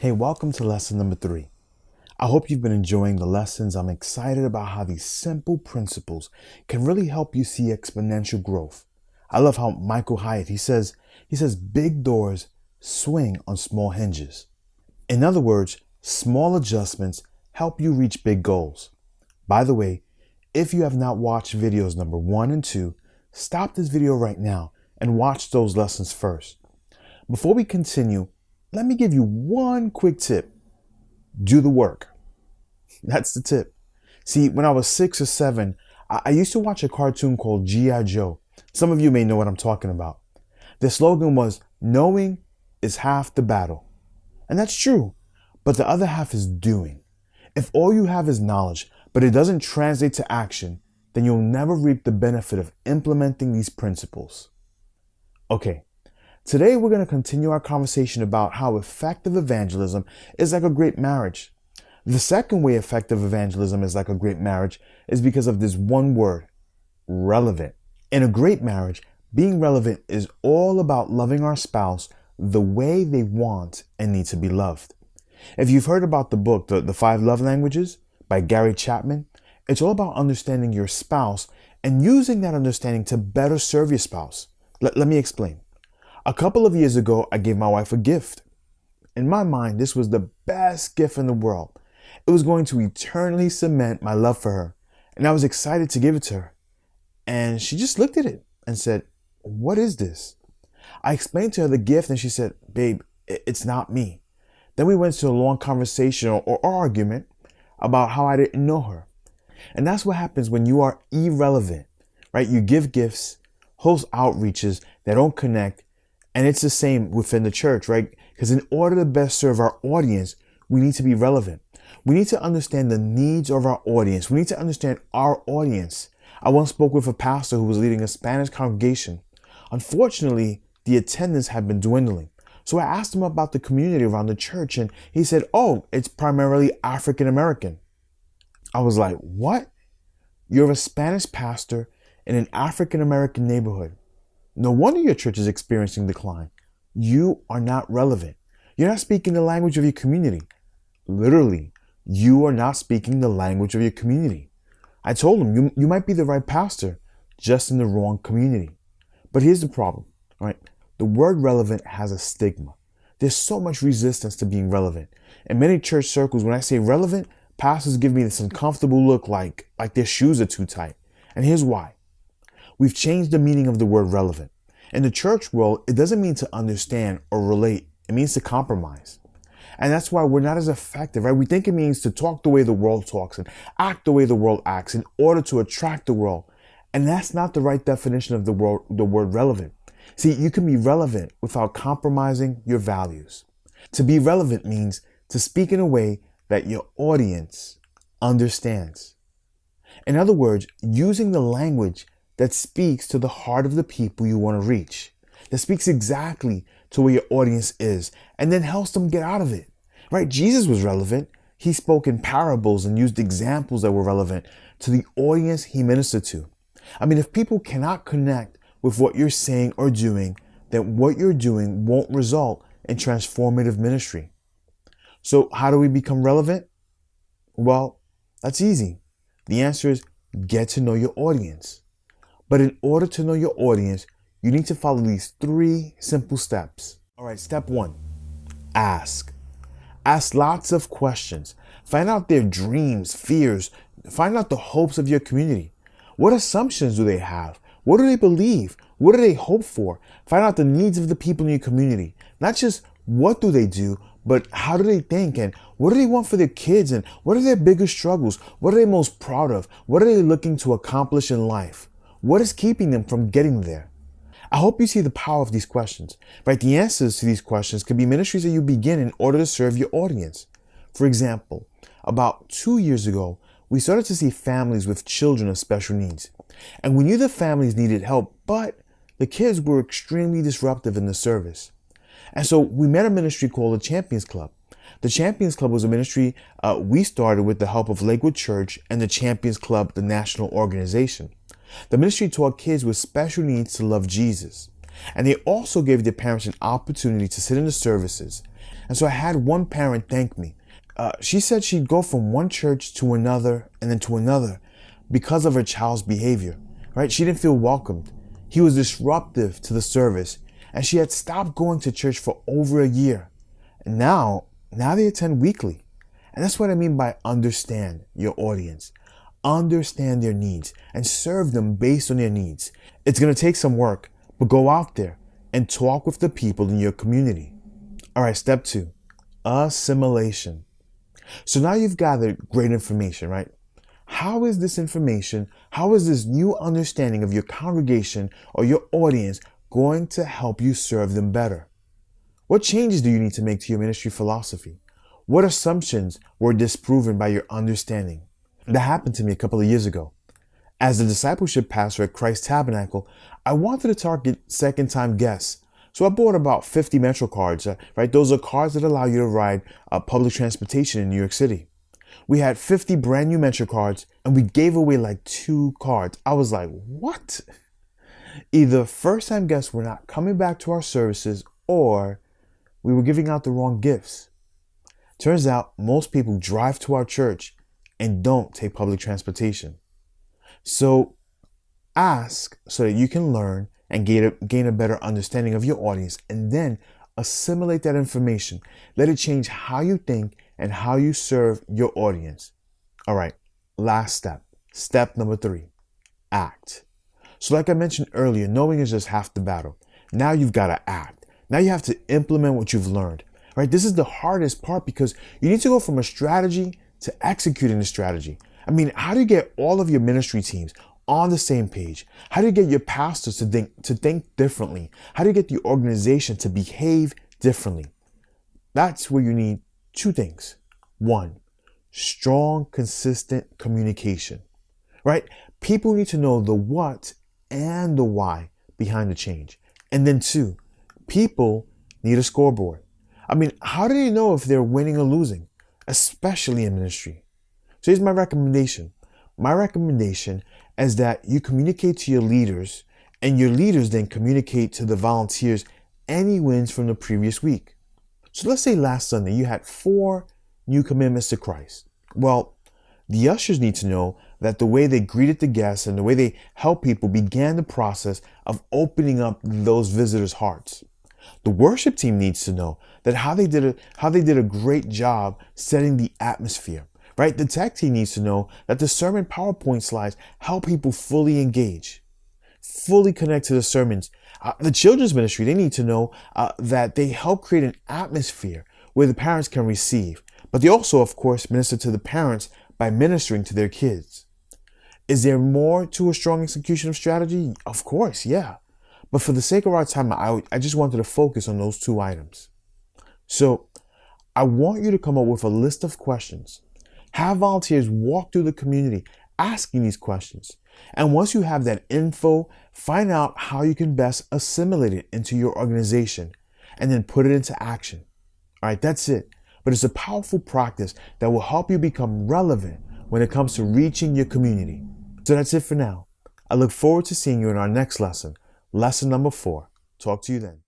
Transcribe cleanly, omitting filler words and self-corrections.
Hey, welcome to lesson number 3. I hope you've been enjoying the lessons. I'm excited about how these simple principles can really help you see exponential growth. I love how Michael Hyatt, he says big doors swing on small hinges. In other words, small adjustments help you reach big goals. By the way, if you have not watched videos number 1 and 2, stop this video right now and watch those lessons first. Before we continue, let me give you one quick tip. Do the work. That's the tip. See, when I was 6 or 7, I used to watch a cartoon called G.I. Joe. Some of you may know what I'm talking about. The slogan was, knowing is half the battle. And that's true, but the other half is doing. If all you have is knowledge, but it doesn't translate to action, then you'll never reap the benefit of implementing these principles. Okay. Today, we're going to continue our conversation about how effective evangelism is like a great marriage. The second way effective evangelism is like a great marriage is because of this one word, relevant. In a great marriage, being relevant is all about loving our spouse the way they want and need to be loved. If you've heard about the book, The 5 Love Languages by Gary Chapman, it's all about understanding your spouse and using that understanding to better serve your spouse. Let me explain. A couple of years ago, I gave my wife a gift. In my mind, this was the best gift in the world. It was going to eternally cement my love for her, and I was excited to give it to her. And she just looked at it and said, "What is this?" I explained to her the gift, and she said, "Babe, it's not me." Then we went to a long conversation or argument about how I didn't know her. And that's what happens when you are irrelevant, right? You give gifts, host outreaches that don't connect. And it's the same within the church, right? Because in order to best serve our audience, we need to be relevant. We need to understand the needs of our audience. We need to understand our audience. I once spoke with a pastor who was leading a Spanish congregation. Unfortunately, the attendance had been dwindling. So I asked him about the community around the church, and he said, "Oh, it's primarily African American." I was like, "What? You're a Spanish pastor in an African American neighborhood. No wonder your church is experiencing decline. You are not relevant. You're not speaking the language of your community." Literally, you are not speaking the language of your community. I told him, you might be the right pastor, just in the wrong community. But here's the problem, right? The word relevant has a stigma. There's so much resistance to being relevant. In many church circles, when I say relevant, pastors give me this uncomfortable look like their shoes are too tight. And here's why. We've changed the meaning of the word relevant. In the church world, it doesn't mean to understand or relate. It means to compromise. And that's why we're not as effective, right? We think it means to talk the way the world talks and act the way the world acts in order to attract the world. And that's not the right definition of the word relevant. See, you can be relevant without compromising your values. To be relevant means to speak in a way that your audience understands. In other words, using the language that speaks to the heart of the people you want to reach, that speaks exactly to where your audience is, and then helps them get out of it, right? Jesus was relevant. He spoke in parables and used examples that were relevant to the audience he ministered to. I mean, if people cannot connect with what you're saying or doing, then what you're doing won't result in transformative ministry. So how do we become relevant? Well, that's easy. The answer is get to know your audience. But in order to know your audience, you need to follow these 3 simple steps. All right, step 1, ask. Ask lots of questions. Find out their dreams, fears. Find out the hopes of your community. What assumptions do they have? What do they believe? What do they hope for? Find out the needs of the people in your community. Not just what do they do, but how do they think, and what do they want for their kids, and what are their biggest struggles? What are they most proud of? What are they looking to accomplish in life? What is keeping them from getting there? I hope you see the power of these questions, right? The answers to these questions could be ministries that you begin in order to serve your audience. For example, about 2 years ago, we started to see families with children of special needs. And we knew the families needed help, but the kids were extremely disruptive in the service. And so we met a ministry called the Champions Club. The Champions Club was a ministry we started with the help of Lakewood Church and the Champions Club, the national organization. The ministry taught kids with special needs to love Jesus. And they also gave their parents an opportunity to sit in the services And so I had one parent thank me. She said she'd go from one church to another and then to another because of her child's behavior, right? She didn't feel welcomed. He was disruptive to the service, and she had stopped going to church for over a year. And now they attend weekly. And that's what I mean by understand your audience. Understand their needs and serve them based on their needs. It's going to take some work, but go out there and talk with the people in your community. All right, step 2, assimilation. So now you've gathered great information, right? How is this information, how is this new understanding of your congregation or your audience going to help you serve them better? What changes do you need to make to your ministry philosophy? What assumptions were disproven by your understanding? That happened to me a couple of years ago. As the discipleship pastor at Christ Tabernacle, I wanted to target second-time guests. So I bought about 50 Metro cards, right? Those are cards that allow you to ride public transportation in New York City. We had 50 brand new Metro cards and we gave away like 2 cards. I was like, what? Either first-time guests were not coming back to our services or we were giving out the wrong gifts. Turns out most people drive to our church and don't take public transportation. So ask so that you can learn and gain a better understanding of your audience, and then assimilate that information. Let it change how you think and how you serve your audience. All right, last step. Step number 3, act. So like I mentioned earlier, knowing is just half the battle. Now you've got to act. Now you have to implement what you've learned. Right? This is the hardest part because you need to go from a strategy to executing the strategy. I mean, how do you get all of your ministry teams on the same page? How do you get your pastors to think differently? How do you get the organization to behave differently? That's where you need 2 things. 1, strong, consistent communication, right? People need to know the what and the why behind the change. And then 2, people need a scoreboard. I mean, how do they know if they're winning or losing, especially in ministry? So here's my recommendation. My recommendation is that you communicate to your leaders, and your leaders then communicate to the volunteers any wins from the previous week. So let's say last Sunday you had 4 new commitments to Christ. Well, the ushers need to know that the way they greeted the guests and the way they helped people began the process of opening up those visitors' hearts. The worship team needs to know that how they did a great job setting the atmosphere, right? The tech team needs to know that the sermon PowerPoint slides help people fully engage, fully connect to the sermons. The children's ministry, they need to know that they help create an atmosphere where the parents can receive, but they also, of course, minister to the parents by ministering to their kids. Is there more to a strong execution of strategy? Of course, yeah. But for the sake of our time, I just wanted to focus on those 2 items. So I want you to come up with a list of questions. Have volunteers walk through the community asking these questions. And once you have that info, find out how you can best assimilate it into your organization and then put it into action. All right, that's it. But it's a powerful practice that will help you become relevant when it comes to reaching your community. So that's it for now. I look forward to seeing you in our next lesson. Lesson number 4. Talk to you then.